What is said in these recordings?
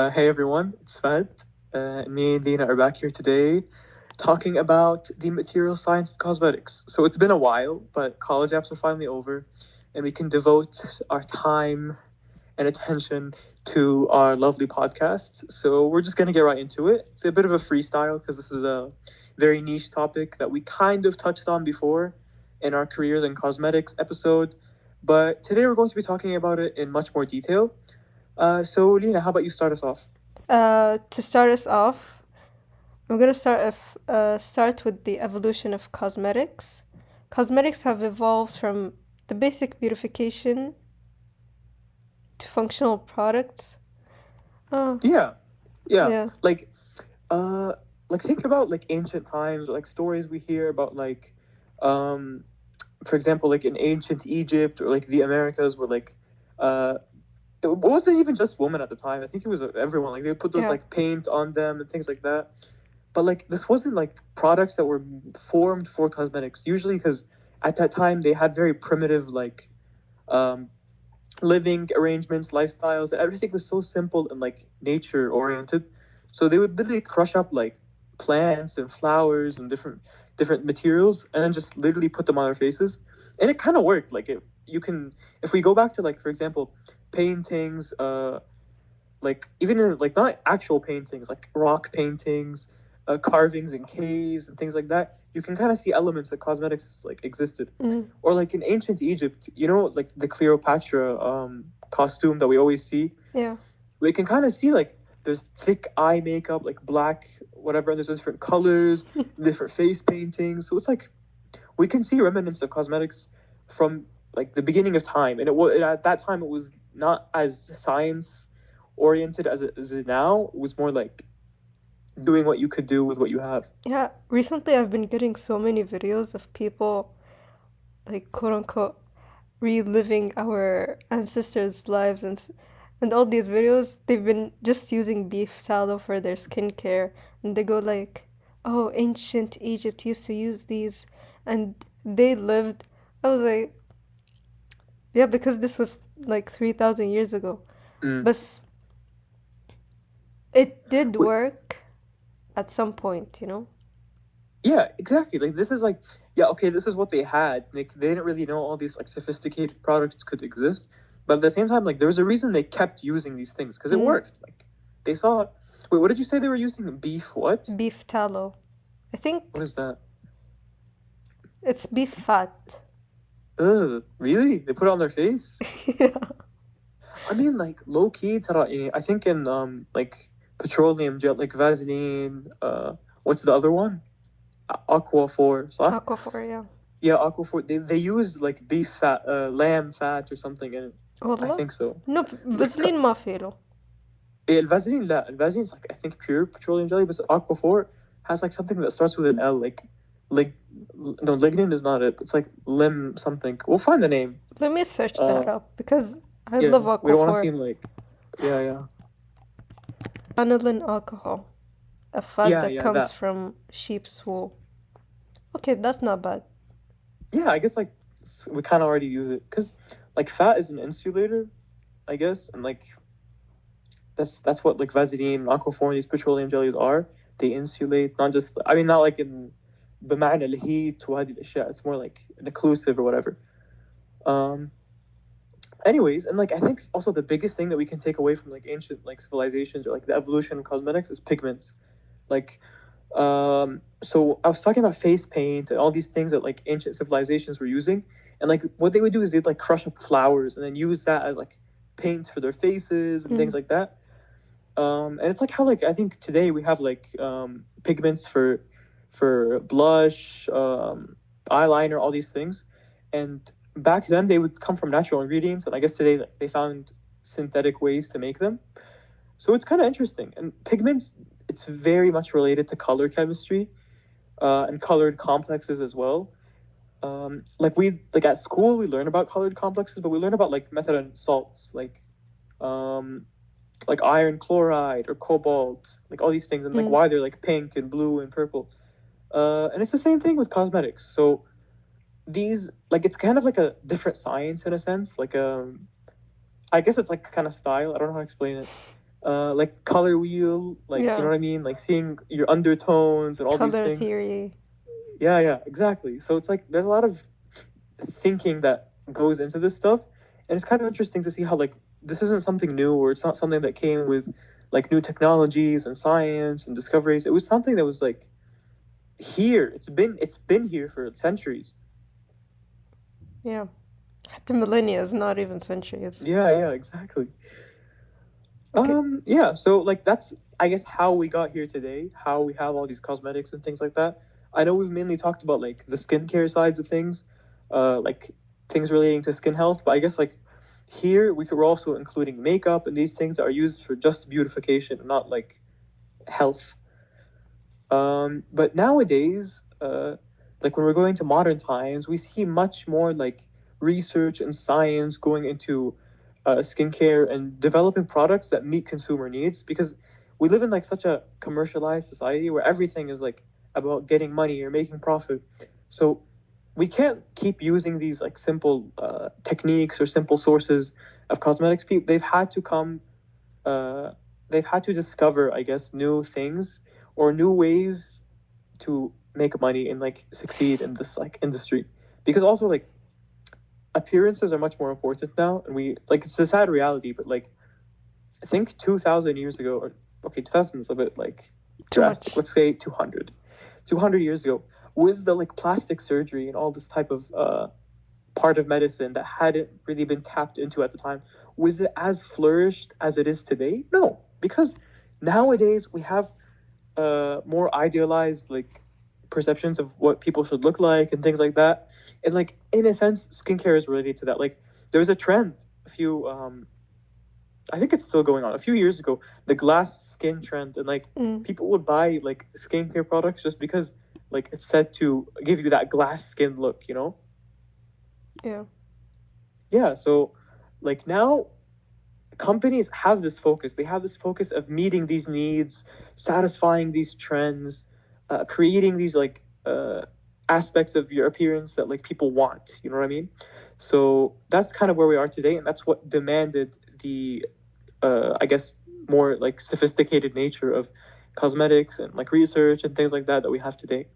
Hey everyone, it's Fad. Me and Lena are back here today talking about the material science of cosmetics. So it's been a while, but college apps are finally over, and we can devote our time and attention to our lovely podcast. So we're just going to get right into it. It's a bit of a freestyle because this is a very niche topic that we kind of touched on before in our careers in cosmetics episode. But today we're going to be talking about it in much more detail. So Lena, how about you start us off? To start us off, I'm gonna start with the evolution of cosmetics. Cosmetics have evolved from the basic beautification to functional products. Oh, Yeah, yeah. yeah, Uh, like think about like ancient times, or like stories we hear about um, for example, like in ancient Egypt or like the Americas, where uh, it wasn't even just women at the time. I think it was everyone. Like they would put those yeah, like paint on them and things like that. But like this wasn't like products that were formed for cosmetics. Usually, because at that time they had very primitive um living arrangements, lifestyles. Everything was so simple and like nature oriented. So they would literally crush up like plants and flowers and different materials, and then just literally put them on their faces, and it kind of worked. Like it, you can, if we go back to like for example, paintings, like even in like not actual paintings, like rock paintings, carvings in caves and things like that, you can kind of see elements that cosmetics like existed. mm, Or like in ancient Egypt, you know, like the Cleopatra costume that we always see, yeah, we can kind of see like there's thick eye makeup, like black, whatever, and there's different colors, different face paintings. So it's like we can see remnants of cosmetics from like the beginning of time, and at that time it was not as science oriented as it now. It was more like doing what you could do with what you have. yeah. Recently, I've been getting so many videos of people, like quote unquote, reliving our ancestors' lives, and all these videos they've been just using beef tallow for their skincare, and they go like, "Oh, ancient Egypt used to use these, and they lived." I was like, "Yeah, because this was like 3,000 years ago." Mm. But it did Wait, work at some point, you know? yeah, exactly. Like this is like, yeah, okay, this is what they had. Like they didn't really know all these like sophisticated products could exist, but at the same time, like there was a reason they kept using these things because it Mm, worked. Like they saw. Wait, what did you say they were using? Beef? What? beef tallow. I What think is that? it's beef fat. Ugh, really? They put it on their face? Yeah. I mean, like low key, I think in like petroleum jet, like Vaseline. What's the other one? Aqua Four, صح? Aquaphor, yeah. Yeah, Aqua Four. They used like beef fat, lamb fat or something in it. I والله think so. no, But فازلين ما في له. الفازلين لا الفازلين is like I think pure petroleum jelly, but Aqua Four has like something that starts with an L, like lig. No, lignin is not it. It's like lim something. We'll find the name. Let me search that Uh, up because I yeah, love we don't want to Aquaphor. seem like, yeah, yeah, Aniline alcohol, a fat yeah, that yeah, comes that. from sheep's wool. Okay, that's not bad. Yeah, I guess like we kind of already use it because like fat is an insulator, I guess, and like that's what like Vaseline, Aquaphor, these petroleum jellies are. They insulate, not just I mean not like in بمعنى الهيت وهذه الأشياء. It's more like an occlusive or whatever. Um. Anyways, and like I think also the biggest thing that we can take away from like ancient like civilizations or like the evolution of cosmetics is pigments. Like so I was talking about face paint and all these things that like ancient civilizations were using, and like what they would do is they'd like crush up flowers and then use that as like paint for their faces and things Mm, like that. And it's like how like I think today we have like pigments for blush, eyeliner, all these things, and back then they would come from natural ingredients, and I guess today like, they found synthetic ways to make them. So it's kind of interesting. And pigments, it's very much related to color chemistry, and colored complexes as well. Like we like at school we learn about colored complexes, but we learn about like method and salts, um, like iron chloride or cobalt, like all these things, and like mm. why they're like pink and blue and purple. And it's the same thing with cosmetics. So these like it's kind of like a different science in a sense. Like I guess it's like kind of style. I don't know how to explain it. like color wheel, like you know Yeah. what I mean, like seeing your undertones and all these Color things. theory. Yeah, yeah, exactly. So it's like there's a lot of thinking that goes into this stuff, and it's kind of interesting to see how like this isn't something new, or it's not something that came with like new technologies and science and discoveries. It was something that was like here. It's been here for centuries. Yeah. The millennia is not even centuries. Yeah, yeah, exactly. Okay. Yeah, so like that's I guess how we got here today, how we have all these cosmetics and things like that. I know we've mainly talked about like the skincare sides of things, like things relating to skin health, but I guess like here we're also including makeup and these things that are used for just beautification and not like health. But nowadays, like when we're going to modern times, we see much more like research and science going into skincare and developing products that meet consumer needs because we live in like such a commercialized society where everything is like about getting money or making profit. So we can't keep using these like simple techniques or simple sources of cosmetics. People uh, they've had to discover, I guess, new things or new ways to make money and like succeed in this like industry. Because also like appearances are much more important now, and we like it's a sad reality, but like I think 2,000 years ago, or okay, 2000 is a bit like Too drastic. much. Let's say 200 years ago was the like plastic surgery and all this type of part of medicine that hadn't really been tapped into at the time. Was it as flourished as it is today? No, because nowadays we have more idealized like perceptions of what people should look like and things like that. And like in a sense, skincare is related to that. Like there was a trend a few I think it's still going on. A few years ago, the glass skin trend, and like Mm. people would buy like skincare products just because like it's said to give you that glass skin look, you know? Yeah. Yeah, so like now companies have this focus. They have this focus of meeting these needs, satisfying these trends, creating these like aspects of your appearance that like people want. You know what I mean? So that's kind of where we are today, and that's what demanded the, I guess, more like sophisticated nature of cosmetics and like research and things like that we have today.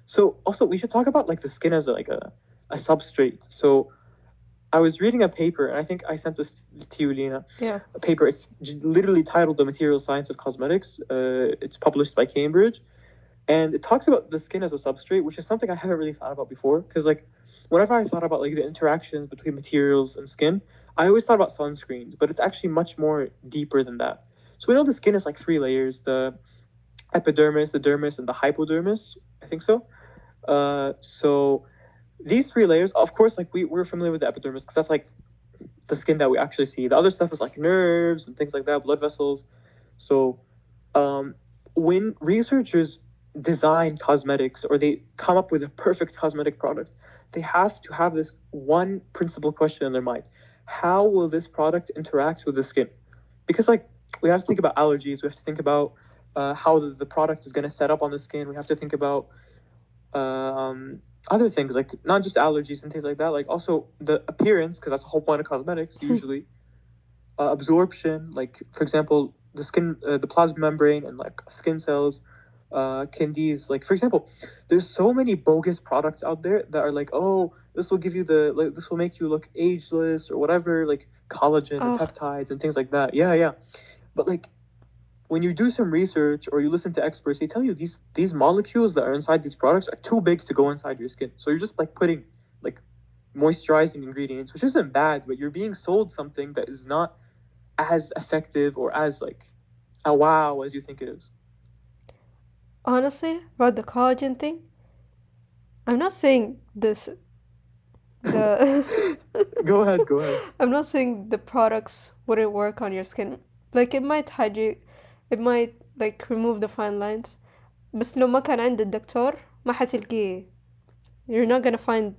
So also we should talk about like the skin as a substrate. So I was reading a paper, and I think I sent this to you, Lena. Yeah. A paper. It's literally titled "The Material Science of Cosmetics." It's published by Cambridge, and it talks about the skin as a substrate, which is something I haven't really thought about before. Because like, whenever I thought about like the interactions between materials and skin, I always thought about sunscreens, but it's actually much more deeper than that. So we know the skin is like three layers: the epidermis, the dermis, and the hypodermis. I think so. So these three layers, of course, like we're familiar with the epidermis because that's like the skin that we actually see. The other stuff is like nerves and things like that, blood vessels. So um, when researchers design cosmetics or they come up with a perfect cosmetic product, they have to have this one principal question in their mind: how will this product interact with the skin? Because like we have to think about allergies, we have to think about how the product is going to set up on the skin. We have to think about other things like not just allergies and things like that, like also the appearance, because that's the whole point of cosmetics usually. Absorption, like for example the skin, the plasma membrane and like skin cells, can these, like for example, there's so many bogus products out there that are like, oh, this will give you the, like this will make you look ageless or whatever, like collagen and Oh, peptides and things like that. Yeah, yeah. But like when you do some research or you listen to experts, they tell you these molecules that are inside these products are too big to go inside your skin. So you're just like putting like moisturizing ingredients, which isn't bad, but you're being sold something that is not as effective or as like a wow as you think it is. honestly, about the collagen thing, I'm not saying this the Go ahead, go ahead. I'm not saying the products wouldn't work on your skin. Like it might hydrate, it might like remove the fine lines. بس لو ما كان عند الدكتور ما حتلقيه. You're not gonna find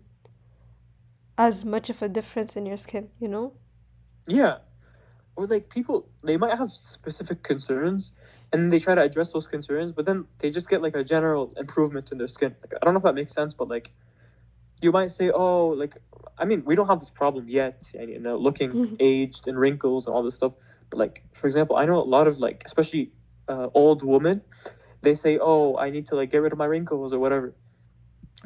as much of a difference in your skin, you know? Yeah. Or like people, they might have specific concerns and they try to address those concerns, but then they just get like a general improvement in their skin. Like I don't know if that makes sense, but like you might say, oh, like I mean, we don't have this problem yet, and you know, looking aged and wrinkles and all this stuff. But like, for example, I know a lot of like, especially old women, they say, "Oh, I need to like get rid of my wrinkles or whatever,"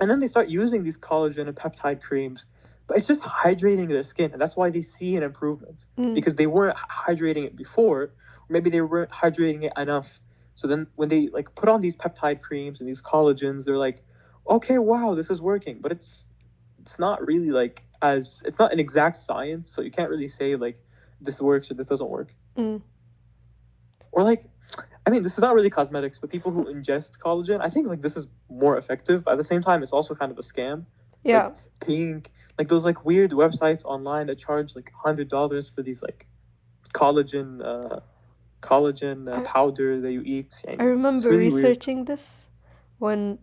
and then they start using these collagen and peptide creams, but it's just hydrating their skin, and that's why they see an improvement Mm. because they weren't hydrating it before, or maybe they weren't hydrating it enough. So then when they like put on these peptide creams and these collagens, they're like, okay, wow, this is working, but it's not really like as it's not an exact science, so you can't really say like this works or this doesn't work. Mm. Or like, I mean, this is not really cosmetics, but people who ingest collagen, I think like this is more effective. But at the same time, it's also kind of a scam. Yeah. Like paying like those like weird websites online that charge like $100 for these like collagen I, powder that you eat. I And it's remember really weird. researching this when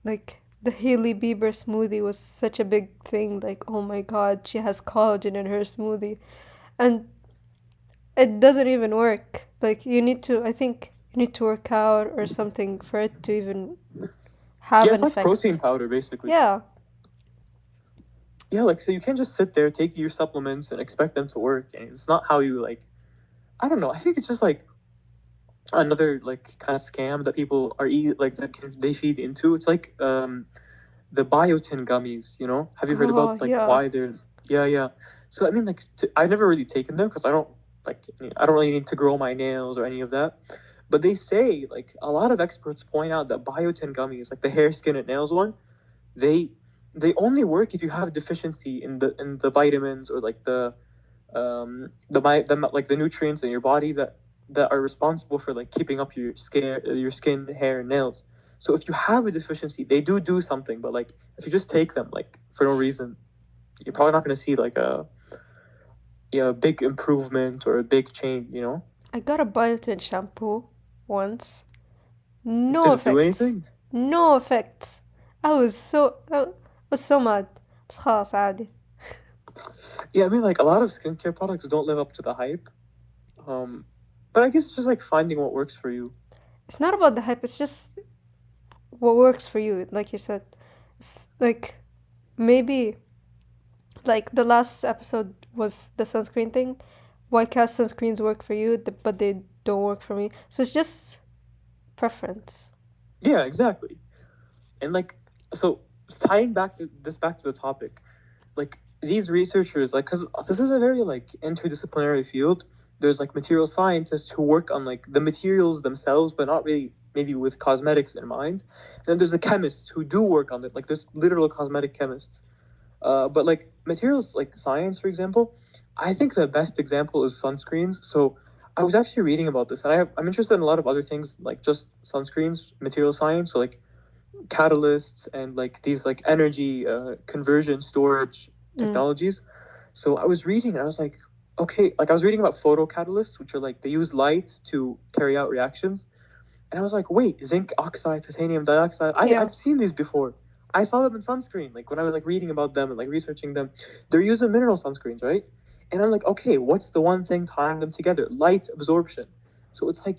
like the Hailey Bieber smoothie was such a big thing. Like, oh my god, she has collagen in her smoothie. And it doesn't even work. Like, I think you need to work out or something for it to even have Yeah, an it's like protein effect. powder basically. Yeah. Yeah, like so you can't just sit there, take your supplements, and expect them to work. And it's not how you like. I don't know. I think it's just like another like kind of scam that people are like they feed into. It's like the biotin gummies. You know, have you heard Oh, about like yeah. why they're yeah. So I mean, like I've never really taken them because I don't really need to grow my nails or any of that. But they say like a lot of experts point out that biotin gummies, like the hair, skin, and nails one, they they only work if you have a deficiency in the vitamins or like the like the nutrients in your body that are responsible for like keeping up your skin, hair, and nails. So if you have a deficiency, they do something. But like if you just take them like for no reason, you're probably not going to see like a big improvement or a big change. You know, I got a biotin shampoo once. No did it do effects. anything? No effects. I was so mad. بس خلاص عادي. Yeah, I mean like a lot of skincare products don't live up to the hype. Um, but I guess it's just like finding what works for you. It's not about the hype, it's just what works for you, like you said. It's like maybe like the last episode was the sunscreen thing. Why cast sunscreens work for you, but they don't work for me. So it's just preference. Yeah, exactly. And like so tying this back to the topic, like these researchers like because this is a very like interdisciplinary field. There's like material scientists who work on like the materials themselves but not really maybe with cosmetics in mind, and then there's the chemists who do work on it, like there's literal cosmetic chemists. But like materials like science, for example, I think the best example is sunscreens. So I was actually reading about this, and I'm interested in a lot of other things like just sunscreens, material science, so like catalysts and like these like energy conversion storage Mm. technologies. So I was reading and I was like, okay, like I was reading about photocatalysts, which are like they use light to carry out reactions. And I was like, wait, zinc oxide, titanium dioxide. Yeah. I've seen these before. I saw them in sunscreen. Like when I was like reading about them and like researching them, they're using mineral sunscreens, right? And I'm like, okay, what's the one thing tying them together? Light absorption. So it's like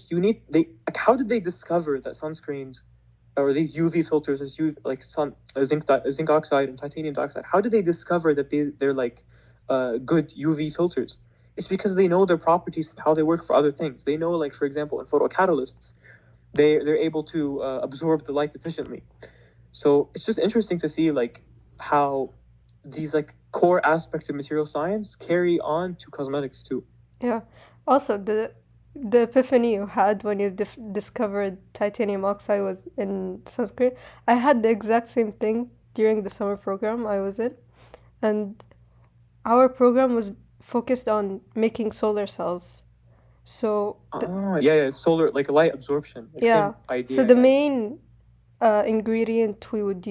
like how did they discover that sunscreens or these UV filters, as like zinc oxide and titanium dioxide? How did they discover that they're like good UV filters? It's because they know their properties and how they work for other things. They know, like for example, in photocatalysts, they're able to absorb the light efficiently. So it's just interesting to see like how these like core aspects of material science carry on to cosmetics too. Yeah. Also, the epiphany you had when you discovered titanium oxide was in sunscreen. I had the exact same thing during the summer program I was in, and our program was focused on making solar cells. So Oh yeah, solar like light absorption, like yeah, same so idea. the Yeah. main ingredient we would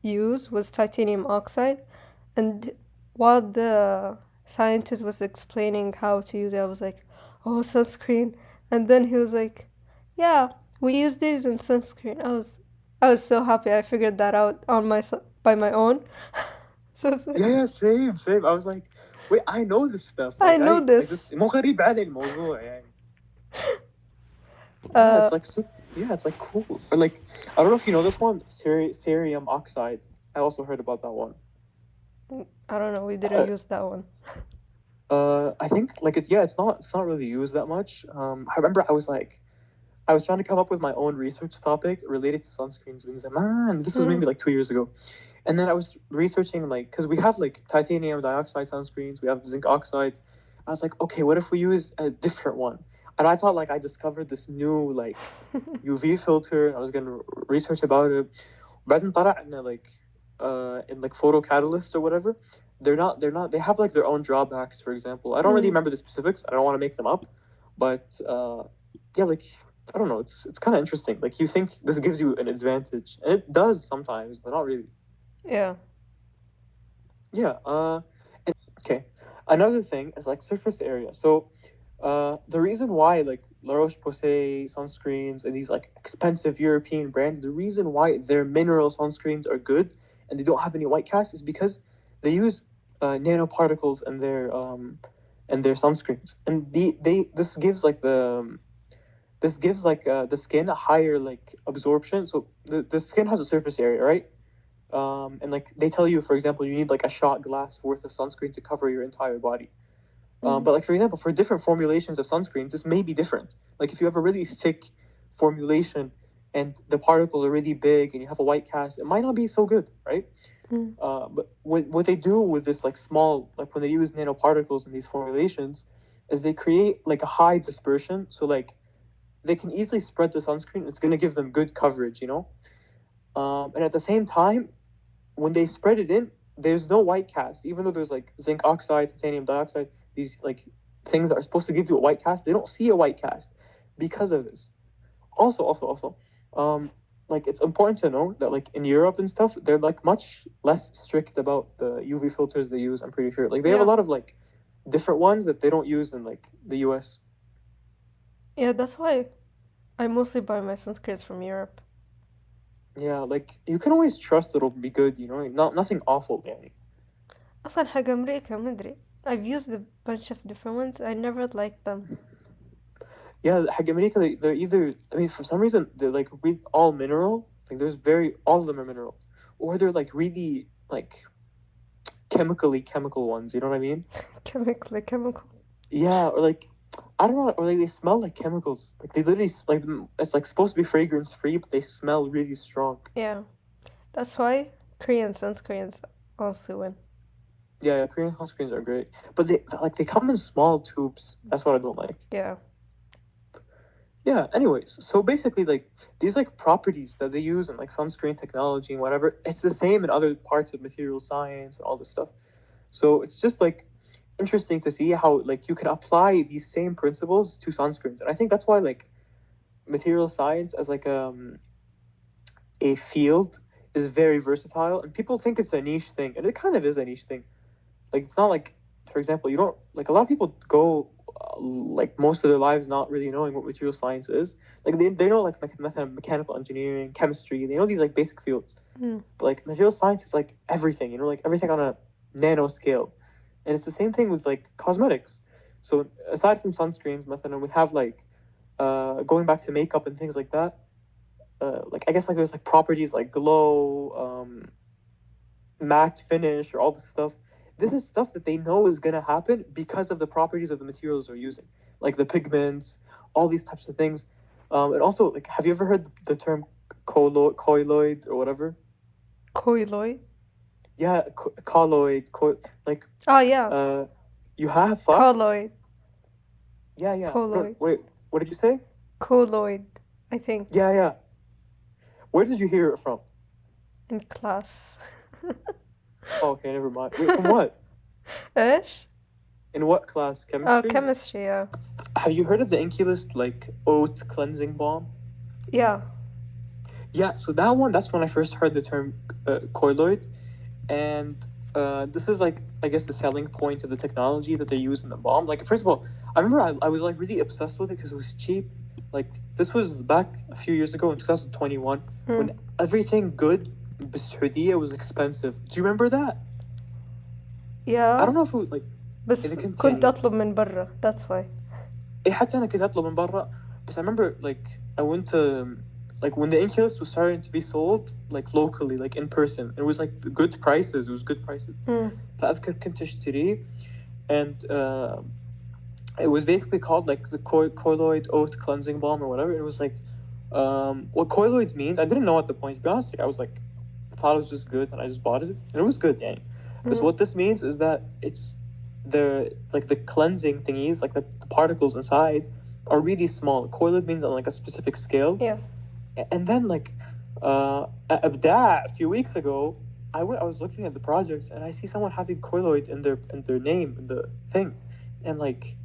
use was titanium oxide, and while the scientist was explaining how to use it, I was like, "Oh, sunscreen!" And then he was like, "Yeah, we use these in sunscreen." I was so happy I figured that out by my own. So it's like, Yeah, same. I was like, wait, I know this stuff. I Like know I like this this. مو غريب على الموضوع يعني. Yeah, Uh, it's like yeah, it's like cool. Or like I don't know if you know this one, cerium oxide. I also heard about that one. I don't know. We didn't Uh, use that one. I think like it's not really used that much. I remember I was trying to come up with my own research topic related to sunscreens. Man, this was maybe like 2 years ago. And then I was researching like because we have like titanium dioxide sunscreens, we have zinc oxide. I was like, okay, what if we use a different one? And I thought like I discovered this new like UV filter. And I was gonna research about it. بعدين طلع إنه like in like photo catalyst or whatever, they have like their own drawbacks. For example, I don't really remember the specifics. I don't want to make them up, but yeah, like I don't know. It's kind of interesting. Like you think this gives you an advantage, and it does sometimes, but not really. Yeah. Yeah. And, okay. Another thing is like surface area. So, the reason why like La Roche-Posay sunscreens and these like expensive European brands, the reason why their mineral sunscreens are good and they don't have any white cast is because they use nanoparticles in their sunscreens, and this gives like the skin a higher like absorption. So the skin has a surface area, right? And like they tell you, for example, you need like a shot glass worth of sunscreen to cover your entire body. But like for example, for different formulations of sunscreens, this may be different. Like if you have a really thick formulation and the particles are really big and you have a white cast, it might not be so good, right? But what they do with this like small, like when they use nanoparticles in these formulations, is they create like a high dispersion. So like they can easily spread the sunscreen. It's going to give them good coverage, you know? And at the same time, when they spread it in, there's no white cast. Even though there's like zinc oxide, titanium dioxide, these like things that are supposed to give you a white cast, they don't see a white cast because of this. Also, like it's important to know that like in Europe and stuff, they're like much less strict about the UV filters they use. I'm pretty sure. Like they have a lot of like different ones that they don't use in like the US. Yeah, that's why I mostly buy my sunscreens from Europe. Yeah, like you can always trust it'll be good, you know, not nothing awful, يعني. أصلا حق أمريكا مدري. I've used a bunch of different ones. I never liked them. Yeah, حق America, they're either, I mean, for some reason, they're like all mineral. Like all of them are mineral. Or they're like really like chemical ones, you know what I mean? Chemical. Yeah, or like, I don't know, or like they smell like chemicals. Like they literally, like, it's like supposed to be fragrance free, but they smell really strong. Yeah. That's why Korean sunscreens also win. Yeah, Korean sunscreens are great. But they come in small tubes. That's what I don't like. Yeah. Yeah, anyways, so basically like these like properties that they use in like sunscreen technology and whatever, it's the same in other parts of material science and all this stuff. So it's just like interesting to see how like you can apply these same principles to sunscreens. And I think that's why like material science as like a field is very versatile, and people think it's a niche thing, and it kind of is a niche thing. Like it's not like, for example, you don't like a lot of people go like most of their lives not really knowing what material science is. Like they know like mechanical engineering, chemistry. They know these like basic fields. But like material science is like everything. You know, like everything on a nano scale, and it's the same thing with like cosmetics. So aside from sunscreens, مثلا, we have like going back to makeup and things like that. Like I guess like there's like properties like glow, matte finish, or all this stuff. This is stuff that they know is gonna happen because of the properties of the materials they're using, like the pigments, all these types of things. And also, like, have you ever heard the term colloid or whatever? Colloid? Yeah, colloid, like. Oh, yeah. You have thought? Colloid. Yeah. Colloid. Wait, what did you say? Colloid, I think. Yeah. Where did you hear it from? In class. Oh, okay, never mind. Wait, from what? إيش? In what class? Oh, Chemistry? chemistry, yeah. Have you heard of the Inculist, like, oat cleansing balm? Yeah. Yeah, so that's when I first heard the term colloid. And this is, like, I guess the selling point of the technology that they use in the balm. Like, first of all, I remember I was, like, really obsessed with it because it was cheap. Like, this was back a few years ago in 2021 when everything good بالسعودية was expensive. Do you remember that? Yeah. I don't know if it, like بس إذا كنت كنت يعني أطلب من برا. That's why. حتى أنا كنت أطلب من برا. But I remember like I went to like when the Inculus was starting to be sold like locally, like in person. It was like good prices. It was good prices. فأذكر كنت أشتريه. and it was basically called like the colloid oat cleansing balm or whatever. It was like what colloid means. I didn't know at the point. To be honest, like, I was like thought it was just good, and I just bought it, and it was good. Yeah, because what this means is that it's the cleansing thingies, like the particles inside, are really small. Colloid means on like a specific scale. Yeah. And then like at Abda a few weeks ago, I was looking at the projects, and I see someone having colloid in their name in the thing, and like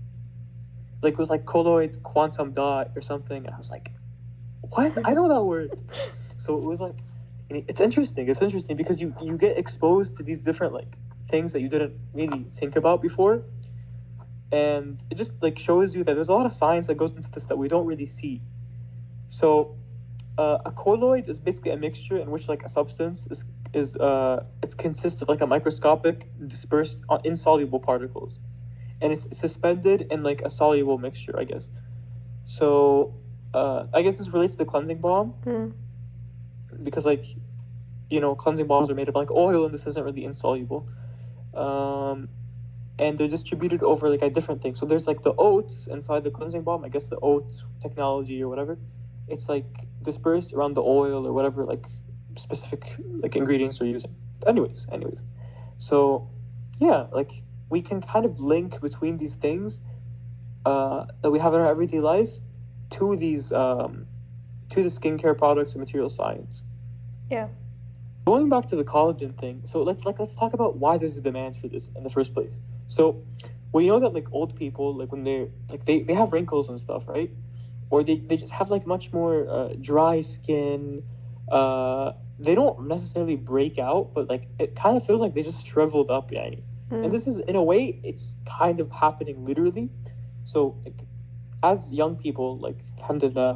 it was like colloid quantum dot or something. And I was like, what? I know that word. So it was like, it's interesting. It's interesting because you get exposed to these different like things that you didn't really think about before, and it just like shows you that there's a lot of science that goes into this that we don't really see. So a colloid is basically a mixture in which like a substance is it consists of like a microscopic dispersed insoluble particles, and it's suspended in like a soluble mixture, I guess. So I guess this relates to the cleansing balm, because like cleansing balms are made of like oil, and this isn't really insoluble, and they're distributed over like a different thing. So there's like the oats inside the cleansing balm, I guess the oats technology or whatever. It's like dispersed around the oil or whatever like specific like ingredients they're using. Anyways, so yeah, like we can kind of link between these things that we have in our everyday life to these to the skincare products and material science. Yeah. Going back to the collagen thing, so let's talk about why there's a demand for this in the first place. So we know that like old people, like when they're like they have wrinkles and stuff, right? Or they just have like much more dry skin. They don't necessarily break out, but like it kind of feels like they just shriveled up, yani. And this is, in a way, it's kind of happening literally. So like, as young people, like alhamdulillah,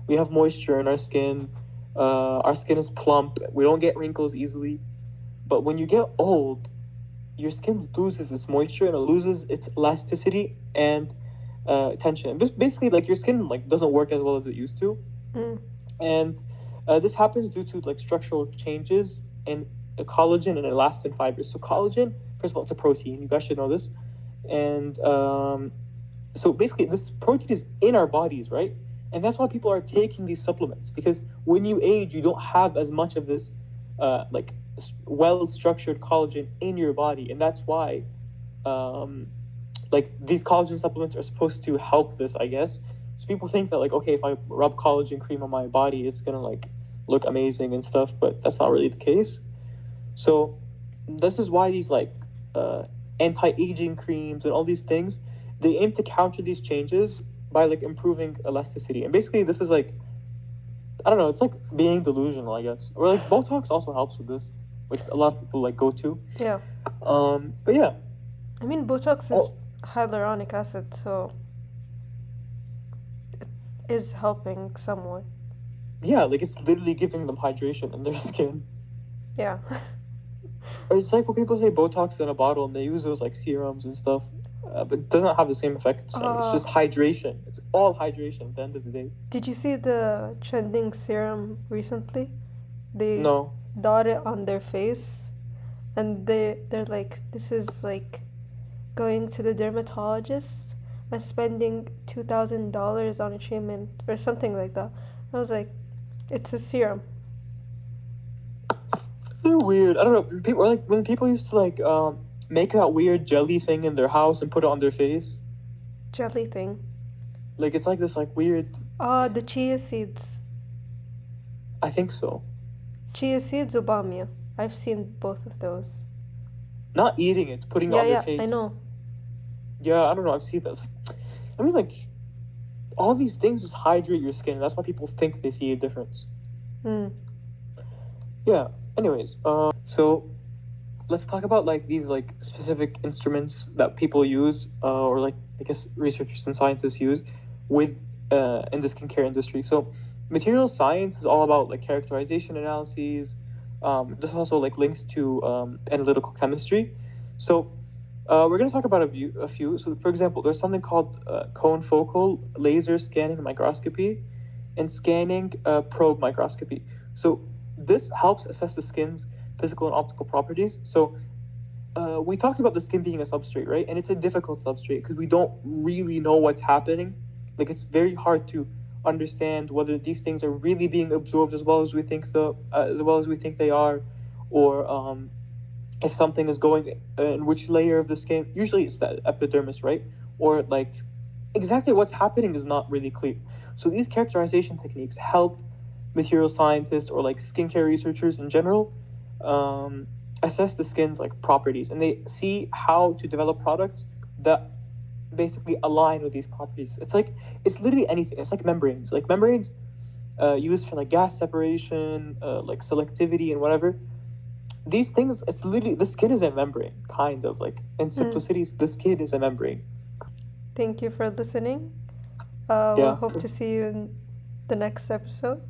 we have moisture in our skin. Our skin is plump. We don't get wrinkles easily. But when you get old, your skin loses its moisture, and it loses its elasticity and tension. Basically, like your skin like doesn't work as well as it used to, and this happens due to like structural changes in collagen and elastin fibers. So collagen, first of all, it's a protein. You guys should know this, and so basically, this protein is in our bodies, right? And that's why people are taking these supplements, because when you age, you don't have as much of this like well-structured collagen in your body, and that's why like these collagen supplements are supposed to help this, I guess. So people think that like, okay, if I rub collagen cream on my body, it's gonna like look amazing and stuff, but that's not really the case. So this is why these like anti-aging creams and all these things, they aim to counter these changes by like improving elasticity. And basically this is like, I don't know, it's like being delusional, I guess. Or like Botox also helps with this, which a lot of people like go to. Yeah. But yeah. I mean, Botox is hyaluronic acid, so it is helping somewhat. Yeah, like it's literally giving them hydration in their skin. Yeah. It's like when people say Botox in a bottle and they use those like serums and stuff, but it doesn't have the same effect. It's just hydration. It's all hydration at the end of the day. Did you see the trending serum recently? They No. dot it on their face, and they're like, this is like going to the dermatologist and spending $2,000 on a treatment or something like that. I was like, it's a serum. They're weird. I don't know. People like when people used to like make that weird jelly thing in their house and put it on their face. Jelly thing. Like it's like this like weird. The chia seeds. I think so. Chia seeds or bamia. I've seen both of those. Not eating it, putting it on their face. Yeah, I know. Yeah, I don't know. I've seen that. I mean, like all these things just hydrate your skin. That's why people think they see a difference. Yeah. Anyways, so let's talk about like these like specific instruments that people use, or like I guess researchers and scientists use with in the skincare industry. So material science is all about like characterization analyses. This also like links to analytical chemistry. So we're going to talk about a few. So for example, there's something called confocal laser scanning microscopy and scanning probe microscopy. So this helps assess the skin's physical and optical properties. So we talked about the skin being a substrate, right? And it's a difficult substrate because we don't really know what's happening. Like it's very hard to understand whether these things are really being absorbed as well as we think they are, or if something is going in which layer of the skin. Usually it's the epidermis, right? Or like exactly what's happening is not really clear. So these characterization techniques help material scientists or like skincare researchers in general um, assess the skin's like properties, and they see how to develop products that basically align with these properties. It's literally anything. It's like membranes. Like membranes used for like gas separation, like selectivity and whatever. These things, it's literally the skin is a membrane, kind of like in Mm. simplicity. The skin is a membrane. Thank you for listening. We'll Yeah. hope to see you in the next episode.